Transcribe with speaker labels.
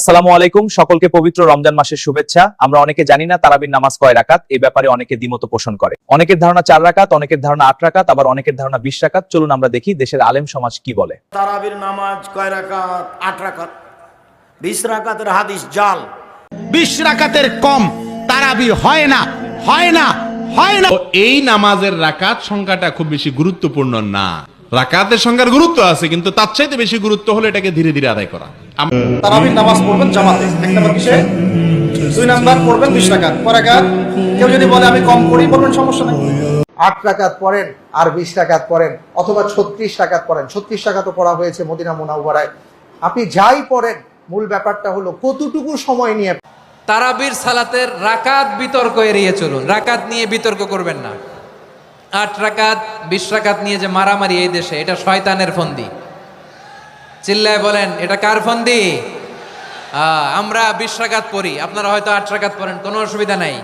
Speaker 1: আসসালামু আলাইকুম, সকলকে পবিত্র রমজান মাসের শুভেচ্ছা। আমরা অনেকে জানি না তারাবির নামাজ কয় রাকাত, এই ব্যাপারে অনেকে দ্বিমত পোষণ করে। অনেকের ধারণা 4 রাকাত, অনেকের ধারণা 8 রাকাত, আবার অনেকের ধারণা 20 রাকাত। চলুন আমরা দেখি দেশের আলেম সমাজ কি বলে।
Speaker 2: তারাবির নামাজ কয় রাকাত? 8 রাকাত। 20 রাকাতের হাদিস জাল।
Speaker 3: 20 রাকাতের কম তারাবি হয় না, হয় না, হয় না।
Speaker 4: এই নামাজের রাকাত সংখ্যাটা খুব বেশি গুরুত্বপূর্ণ না। রাকাতের সংখ্যার গুরুত্ব আছে, কিন্তু তার চাইতে বেশি গুরুত্ব হলো এটাকে ধীরে ধীরে আদায় করা।
Speaker 5: তারাবির নামাজ পড়বেন জামাতে, এক নাম্বার কিসে, 2 নাম্বার পড়বেন 20 রাকাত পরাকাত। কেউ যদি বলে আমি কম করি, বলবেন সমস্যা নাই,
Speaker 6: 8 রাকাত পড়েন আর 20 রাকাত পড়েন, অথবা 36 রাকাত পড়েন। 36 রাকাতও পড়া হয়েছে মদিনা মুনাওয়ারায়। আপনি যাই পড়েন, মূল ব্যাপারটা হলো কতটুকু সময় নিয়ে।
Speaker 7: তারাবির সালাতের রাকাত বিতর্ক এড়িয়ে চলুন, রাকাত নিয়ে বিতর্ক করবেন না। 8 রাকাত 20 রাকাত নিয়ে যে মারামারি এই দেশে, এটা শয়তানের ফন্দি। চিল্লায় বলেন এটা কার ফন্দি? আমরা 20 রাকাত পড়ি, আপনারা হয়তো 8 রাকাত পড়েন, কোনো অসুবিধা নাই।